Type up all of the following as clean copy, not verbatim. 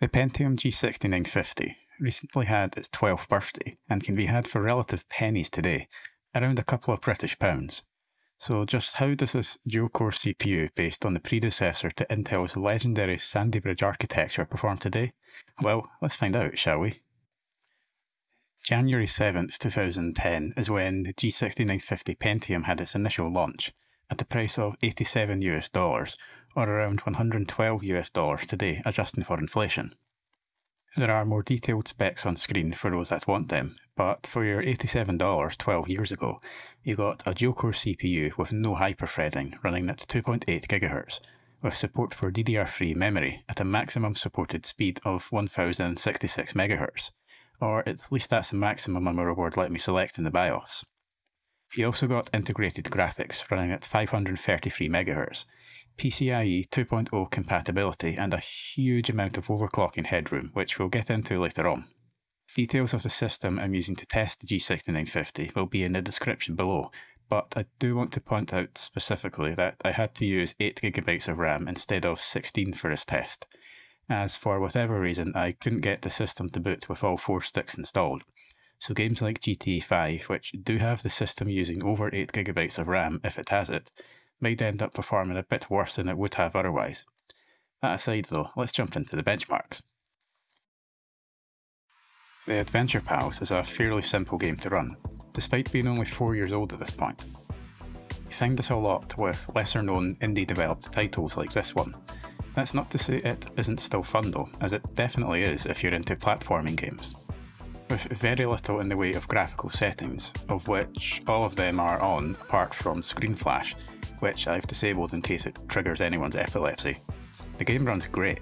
The Pentium G6950 recently had its 12th birthday and can be had for relative pennies today, around a couple of British pounds. So just how does this dual-core CPU based on the predecessor to Intel's legendary Sandy Bridge architecture perform today? Well, let's find out, shall we? January 7th, 2010 is when the G6950 Pentium had its initial launch, at the price of $87 or around $112 today, adjusting for inflation. There are more detailed specs on screen for those that want them, but for your $87 12 years ago, you got a dual-core CPU with no hyperthreading running at 2.8 GHz, with support for DDR3 memory at a maximum supported speed of 1066 MHz, or at least that's the maximum a motherboard let me select in the BIOS. You also got integrated graphics running at 533 MHz, PCIe 2.0 compatibility and a huge amount of overclocking headroom, which we'll get into later on. Details of the system I'm using to test the G6950 will be in the description below, but I do want to point out specifically that I had to use 8GB of RAM instead of 16 for this test, as for whatever reason I couldn't get the system to boot with all 4 sticks installed. So games like GTA 5, which do have the system using over 8GB of RAM if it has it, might end up performing a bit worse than it would have otherwise. That aside though, let's jump into the benchmarks. The Adventure Pals is a fairly simple game to run, despite being only 4 years old at this point. You find this a lot with lesser known indie developed titles like this one. That's not to say it isn't still fun though, as it definitely is if you're into platforming games. With very little in the way of graphical settings, of which all of them are on apart from screen flash, which I've disabled in case it triggers anyone's epilepsy. The game runs great.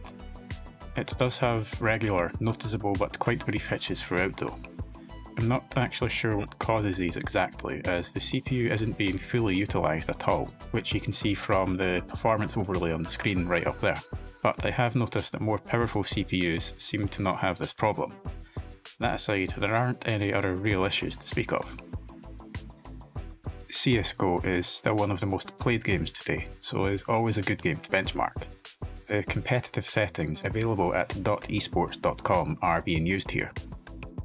It does have regular, noticeable but quite brief hitches throughout though. I'm not actually sure what causes these exactly, as the CPU isn't being fully utilised at all, which you can see from the performance overlay on the screen right up there. But I have noticed that more powerful CPUs seem to not have this problem. That aside, there aren't any other real issues to speak of. CSGO is still one of the most played games today, so is always a good game to benchmark. The competitive settings available at .esports.com are being used here,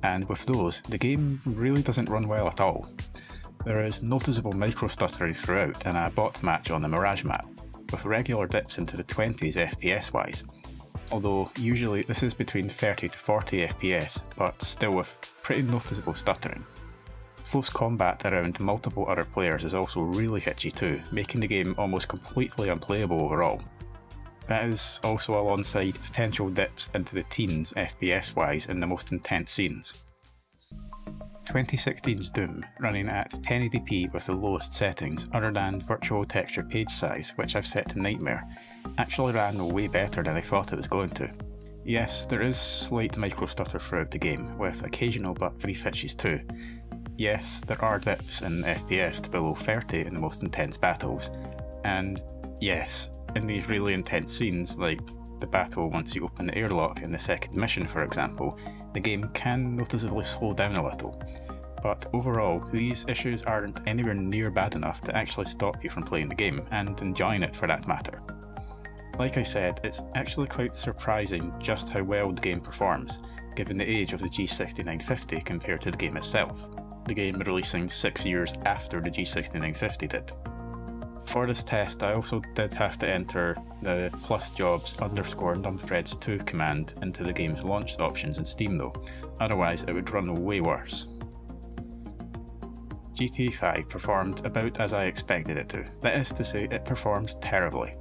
and with those, the game really doesn't run well at all. There is noticeable micro-stuttering throughout in a bot match on the Mirage map, with regular dips into the 20s FPS wise, although usually this is between 30 to 40 FPS, but still with pretty noticeable stuttering. Close combat around multiple other players is also really hitchy too, making the game almost completely unplayable overall. That is also alongside potential dips into the teens FPS wise in the most intense scenes. 2016's Doom, running at 1080p with the lowest settings other than virtual texture page size, which I've set to Nightmare, actually ran way better than I thought it was going to. Yes, there is slight micro-stutter throughout the game, with occasional but brief hitches too. Yes, there are dips in FPS to below 30 in the most intense battles, and yes, in these really intense scenes, like the battle once you open the airlock in the second mission for example, the game can noticeably slow down a little. But overall, these issues aren't anywhere near bad enough to actually stop you from playing the game, and enjoying it for that matter. Like I said, it's actually quite surprising just how well the game performs, given the age of the G6950 compared to the game itself, the game releasing 6 years after the G6950 did. For this test, I also did have to enter the +jobs_numthreads2 command into the game's launch options in Steam though, otherwise it would run way worse. GTA 5 performed about as I expected it to, that is to say, it performed terribly.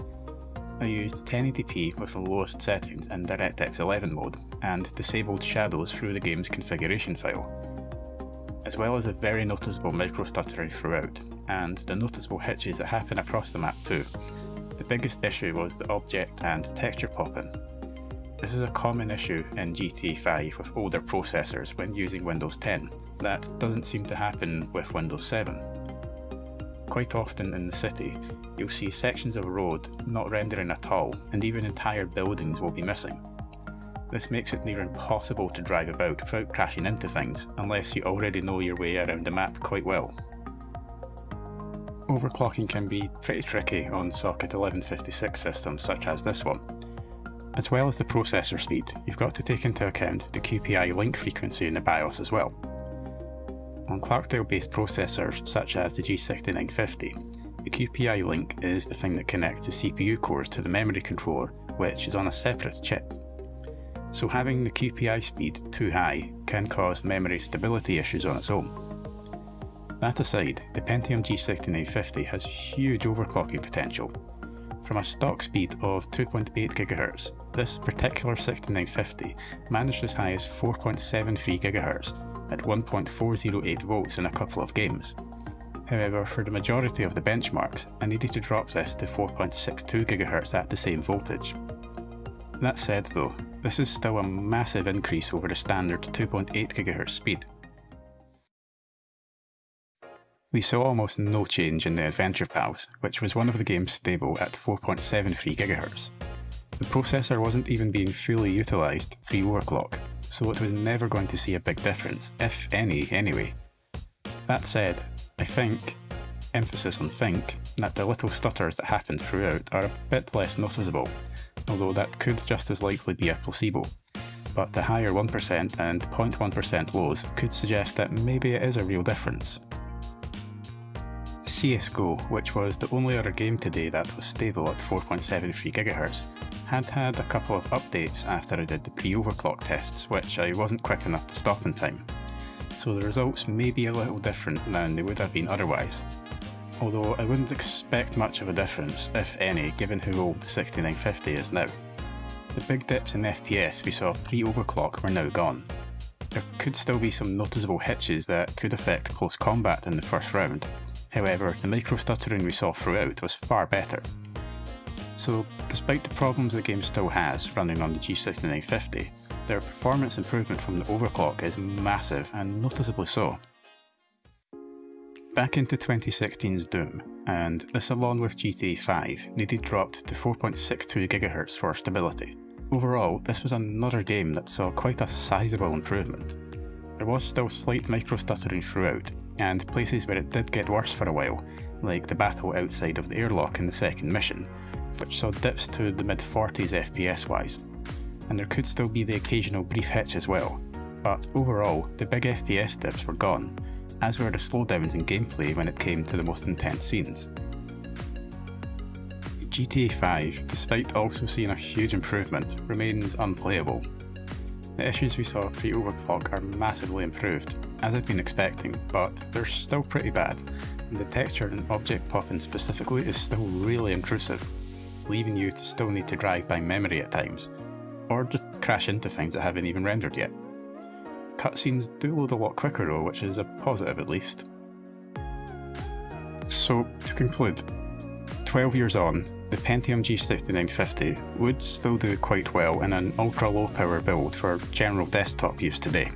I used 1080p with the lowest settings in DirectX 11 mode, and disabled shadows through the game's configuration file, as well as a very noticeable micro-stuttering throughout, and the noticeable hitches that happen across the map too. The biggest issue was the object and texture popping. This is a common issue in GTA 5 with older processors when using Windows 10. That doesn't seem to happen with Windows 7. Quite often in the city, you'll see sections of road not rendering at all, and even entire buildings will be missing. This makes it near impossible to drive about without crashing into things, unless you already know your way around the map quite well. Overclocking can be pretty tricky on socket 1156 systems such as this one. As well as the processor speed, you've got to take into account the QPI link frequency in the BIOS as well. On Clarkdale-based processors such as the G6950, the QPI link is the thing that connects the CPU cores to the memory controller, which is on a separate chip. So having the QPI speed too high can cause memory stability issues on its own. That aside, the Pentium G6950 has huge overclocking potential. From a stock speed of 2.8 GHz, this particular 6950 managed as high as 4.73 GHz at 1.408 volts in a couple of games. However, for the majority of the benchmarks, I needed to drop this to 4.62 GHz at the same voltage. That said though, this is still a massive increase over the standard 2.8 GHz speed. We saw almost no change in the Adventure Pals, which was one of the games stable at 4.73 GHz. The processor wasn't even being fully utilised pre-overclock, so it was never going to see a big difference, if any anyway. That said, I think, emphasis on think, that the little stutters that happened throughout are a bit less noticeable, although that could just as likely be a placebo. But the higher 1% and 0.1% lows could suggest that maybe it is a real difference. CSGO, which was the only other game today that was stable at 4.73 GHz, had a couple of updates after I did the pre-overclock tests, which I wasn't quick enough to stop in time. So the results may be a little different than they would have been otherwise. Although I wouldn't expect much of a difference, if any, given how old the 6950 is now. The big dips in FPS we saw pre-overclock were now gone. There could still be some noticeable hitches that could affect close combat in the first round. However, the micro-stuttering we saw throughout was far better. So, despite the problems the game still has running on the G6950, their performance improvement from the overclock is massive and noticeably so. Back into 2016's Doom, and this along with GTA 5 needed dropped to 4.62 GHz for stability. Overall, this was another game that saw quite a sizable improvement. There was still slight micro-stuttering throughout, and places where it did get worse for a while, like the battle outside of the airlock in the second mission, which saw dips to the mid-40s FPS wise. And there could still be the occasional brief hitch as well, but overall the big FPS dips were gone, as were the slowdowns in gameplay when it came to the most intense scenes. GTA 5, despite also seeing a huge improvement, remains unplayable. The issues we saw pre-overclock are massively improved, as I'd been expecting, but they're still pretty bad, and the texture and object popping specifically is still really intrusive, leaving you to still need to drive by memory at times, or just crash into things that haven't even rendered yet. Cutscenes do load a lot quicker though, which is a positive at least. So, to conclude, 12 years on, the Pentium G6950 would still do quite well in an ultra low power build for general desktop use today.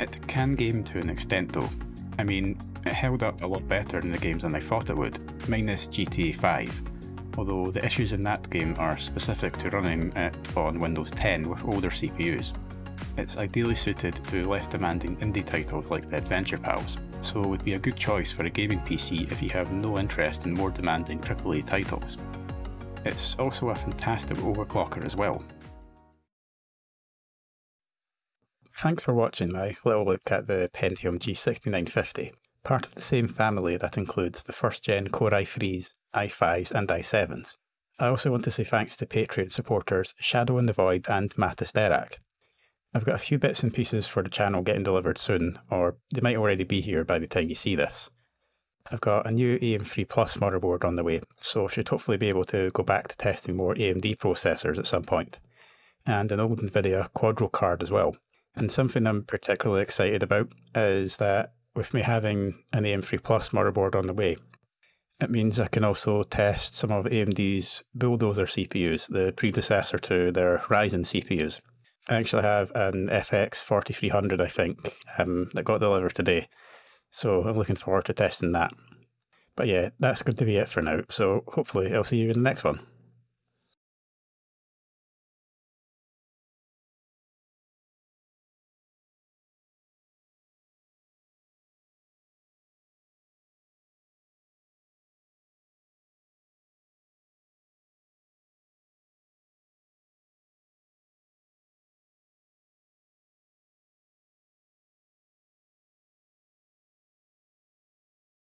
It can game to an extent though. I mean, it held up a lot better in the games than I thought it would, minus GTA 5, although the issues in that game are specific to running it on Windows 10 with older CPUs. It's ideally suited to less demanding indie titles like the Adventure Pals, so it would be a good choice for a gaming PC if you have no interest in more demanding AAA titles. It's also a fantastic overclocker as well. Thanks for watching my little look at the Pentium G6950, part of the same family that includes the first gen Core i3s, i5s and i7s. I also want to say thanks to Patreon supporters Shadow in the Void and Mattis Derak. I've got a few bits and pieces for the channel getting delivered soon, or they might already be here by the time you see this. I've got a new AM3 Plus motherboard on the way, so I should hopefully be able to go back to testing more AMD processors at some point. And an old Nvidia Quadro card as well. And something I'm particularly excited about is that with me having an AM3 Plus motherboard on the way, it means I can also test some of AMD's Bulldozer CPUs, the predecessor to their Ryzen CPUs. I actually have an FX 4300, I think, that got delivered today, so I'm looking forward to testing that. But yeah, that's going to be it for now, so hopefully I'll see you in the next one.